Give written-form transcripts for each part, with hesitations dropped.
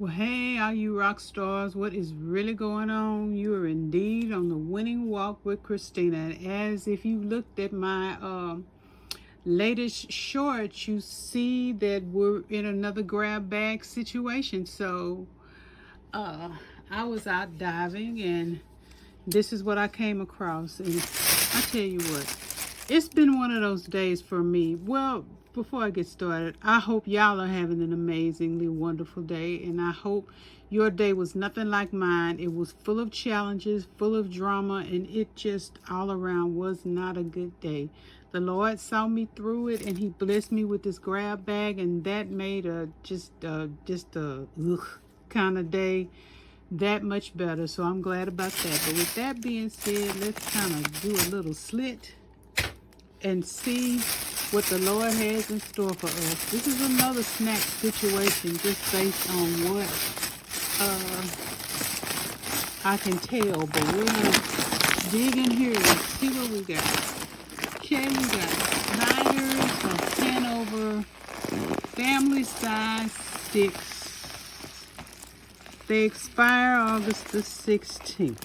Well, hey, all you rock stars, what is really going on? You are indeed on the winning walk with Christina. And as if you looked at my latest shorts, you see that we're in another grab bag situation. So I was out diving and this is what I came across. And I tell you what, it's been one of those days for me. Well, before I get started, I hope y'all are having an amazingly wonderful day, and I hope your day was nothing like mine. It was full of challenges, full of drama, and it just all around was not a good day. The Lord saw me through it, and He blessed me with this grab bag, and that made just a ugh kind of day that much better. So I'm glad about that. But with that being said, let's kind of do a little slit and see what the Lord has in store for us. This is another snack situation just based on what I can tell, but we're going to dig in here and see what we got. Okay, we got sliders of Hanover, family size 6. They expire August the 16th.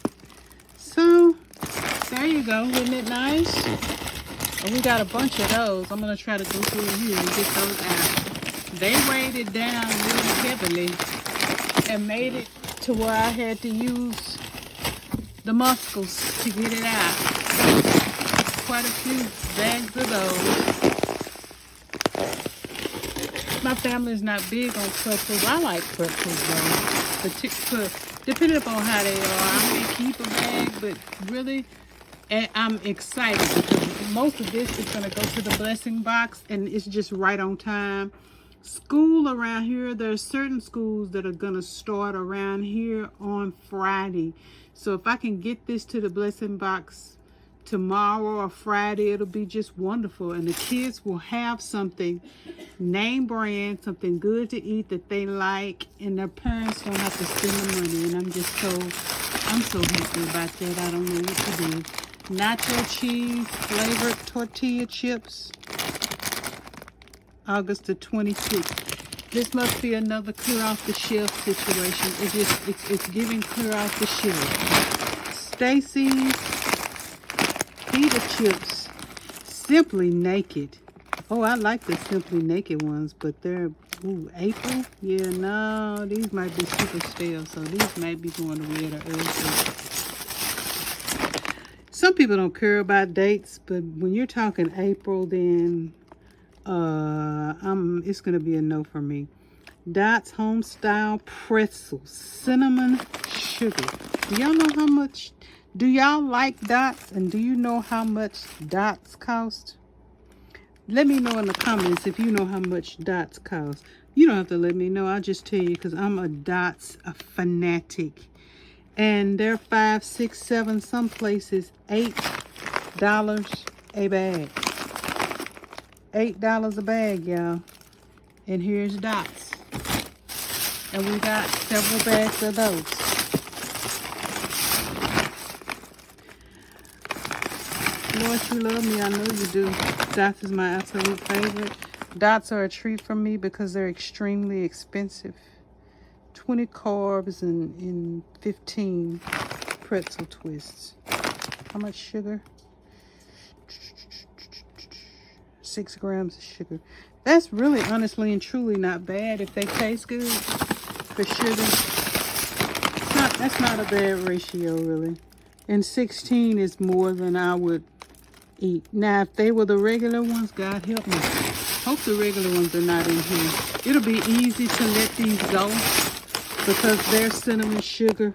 So, there you go. Isn't it nice? And we got a bunch of those. I'm going to try to go through here and get those out. They weighed it down really heavily and made it to where I had to use the muscles to get it out. Quite a few bags of those. My family is not big on pretzels. I like pretzels though. Depending upon how they are, I may keep a bag, but really, and I'm excited because most of this is going to go to the blessing box and it's just right on time. School around here, there are certain schools that are going to start around here on Friday. So if I can get this to the blessing box tomorrow or Friday, it'll be just wonderful. And the kids will have something name brand, something good to eat that they like, and their parents don't have to spend the money. And I'm so happy about that. I don't know what to do. Nacho cheese flavored tortilla chips, August the 26th. This must be another clear off the shelf situation. It's giving clear off the shelf. Stacy's pita chips, Simply Naked. Oh, I like the Simply Naked ones, but they're April. Yeah, no, these might be super stale, so these might be going to red or early. Some people don't care about dates, but when you're talking April, then it's gonna be a no for me. Dots Homestyle Pretzels, cinnamon sugar. Do y'all know how much? Do y'all like Dots? And do you know how much Dots cost? Let me know in the comments if you know how much Dots cost. You don't have to let me know. I'll just tell you because I'm a Dots fanatic. And they're 5, 6, 7, some places $8 a bag. $8 a bag, y'all. And here's Dots. And we got several bags of those. Lord, you love me. I know you do. Dots is my absolute favorite. Dots are a treat for me because they're extremely expensive. 20 carbs and 15 pretzel twists. How much sugar? 6 grams of sugar. That's really, honestly and truly not bad if they taste good for sugar. That's not a bad ratio, really. And 16 is more than I would eat. Now, if they were the regular ones, God help me. Hope the regular ones are not in here. It'll be easy to let these go because they're cinnamon sugar.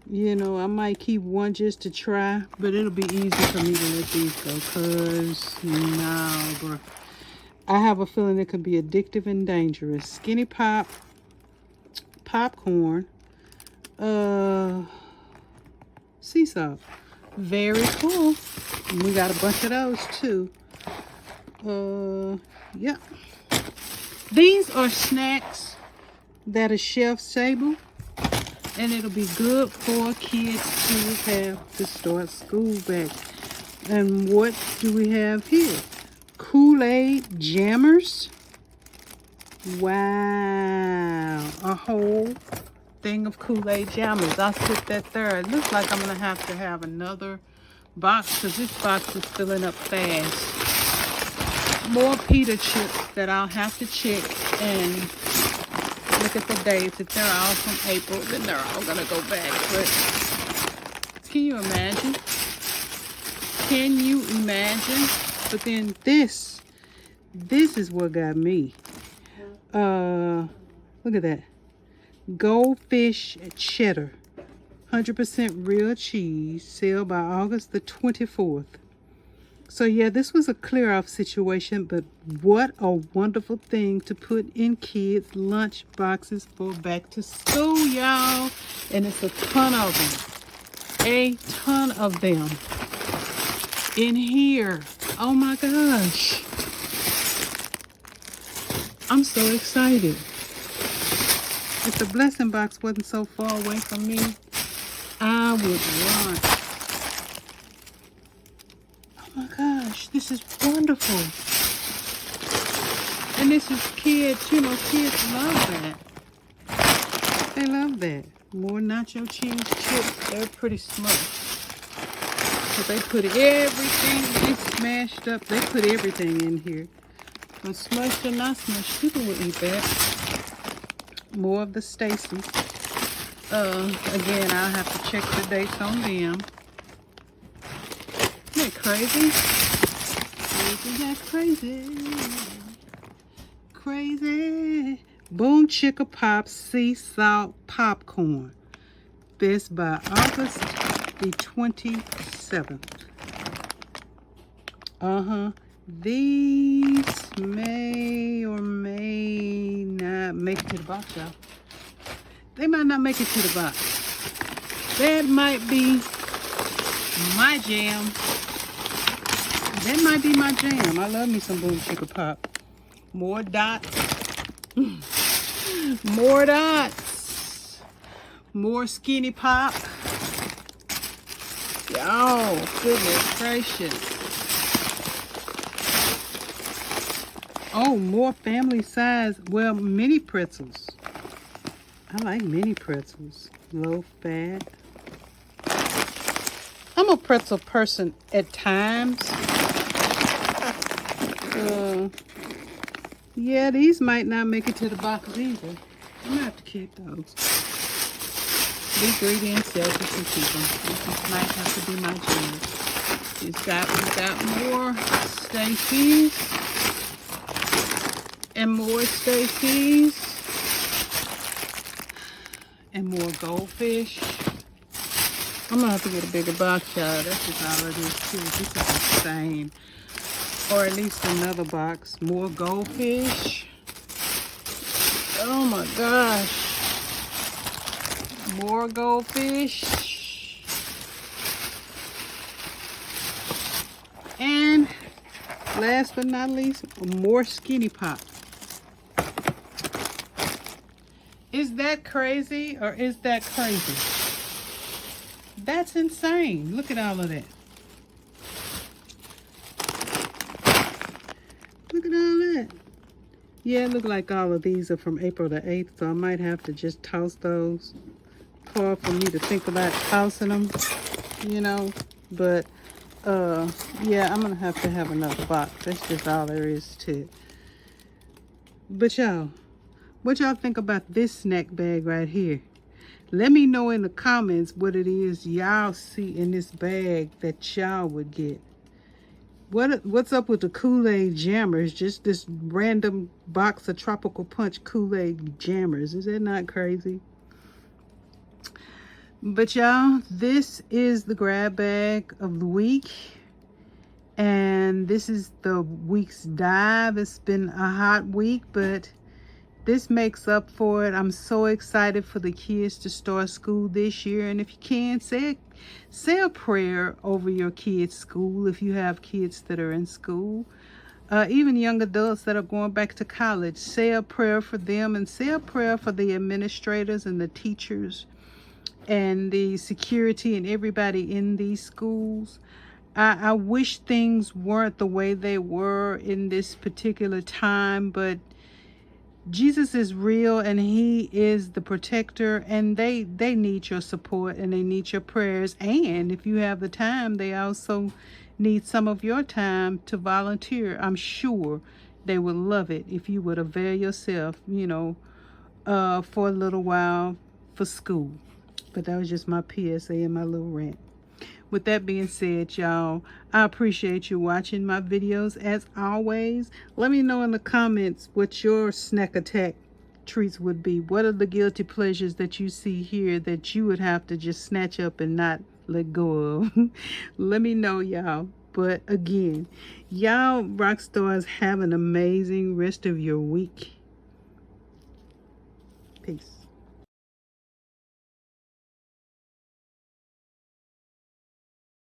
You know, I might keep one just to try, but it'll be easy for me to let these go because, no, bro. I have a feeling it could be addictive and dangerous. Skinny Pop, popcorn, sea salt. Very cool. And we got a bunch of those too. Yeah. These are snacks that are shelf stable, and it'll be good for kids to have to start school back. And what do we have here? Kool-Aid Jammers. Wow. A whole thing of Kool-Aid jammers. I'll put that there. It looks like I'm going to have another box because this box is filling up fast. More pita chips that I'll have to check and look at the dates. If they're all from April, then they're all going to go back. But can you imagine? Can you imagine? But then this is what got me. Look at that. Goldfish cheddar. 100% real cheese. Sale by August the 24th. So yeah, this was a clear off situation, but what a wonderful thing to put in kids' lunch boxes for back to school, y'all. And it's a ton of them. A ton of them in here. Oh my gosh. I'm so excited. If the blessing box wasn't so far away from me, I would run. Oh my gosh, this is wonderful. And this is kids, you know, kids love that. They love that. More nacho cheese chips, they're pretty smart. So they put everything, they smashed up, they put everything in here. But smushed or not smushed, people will eat that. More of the Stacy's. Again, I'll have to check the dates on them. Isn't that crazy? Isn't that crazy? Crazy. Boom Chicka Pop Sea Salt Popcorn. Best by August the 27th. These may or may not make it to the box, y'all. They might not make it to the box. That might be my jam. That might be my jam. I love me some Boom Chicka Pop. More dots. More dots. More Skinny Pop. Oh, goodness gracious. Oh, more family size. Well, mini pretzels. I like mini pretzels. Low fat. I'm a pretzel person at times. Yeah, these might not make it to the box either. I'm gonna have to keep those. The ingredients, yeah, you can keep them. This might have to be my jam. We've got more Stacy's. And more Stacy's. And more Goldfish. I'm gonna have to get a bigger box, y'all. That's just all it is too. This is insane. Or at least another box. More Goldfish. Oh my gosh. More Goldfish. And last but not least, more Skinny Pop. Is that crazy or is that crazy? That's insane. Look at all of that. Look at all that. Yeah, it look like all of these are from April the 8th, so I might have to just toss those. Hard for me to think about tossing them, you know. But, yeah, I'm going to have another box. That's just all there is to it. But, y'all, what y'all think about this snack bag right here? Let me know in the comments what it is y'all see in this bag that y'all would get. What's up with the Kool-Aid jammers? Just this random box of Tropical Punch Kool-Aid jammers. Is that not crazy? But y'all, this is the grab bag of the week. And this is the week's dive. It's been a hot week, but this makes up for it. I'm so excited for the kids to start school this year. And if you can, say a prayer over your kids' school if you have kids that are in school. Even young adults that are going back to college, say a prayer for them and say a prayer for the administrators and the teachers and the security and everybody in these schools. I wish things weren't the way they were in this particular time, but Jesus is real, and he is the protector, and they need your support, and they need your prayers. And if you have the time, they also need some of your time to volunteer. I'm sure they would love it if you would avail yourself, for a little while for school. But that was just my PSA and my little rant. With that being said, y'all, I appreciate you watching my videos as always. Let me know in the comments what your snack attack treats would be. What are the guilty pleasures that you see here that you would have to just snatch up and not let go of? Let me know, y'all. But again, y'all rock stars, have an amazing rest of your week. Peace.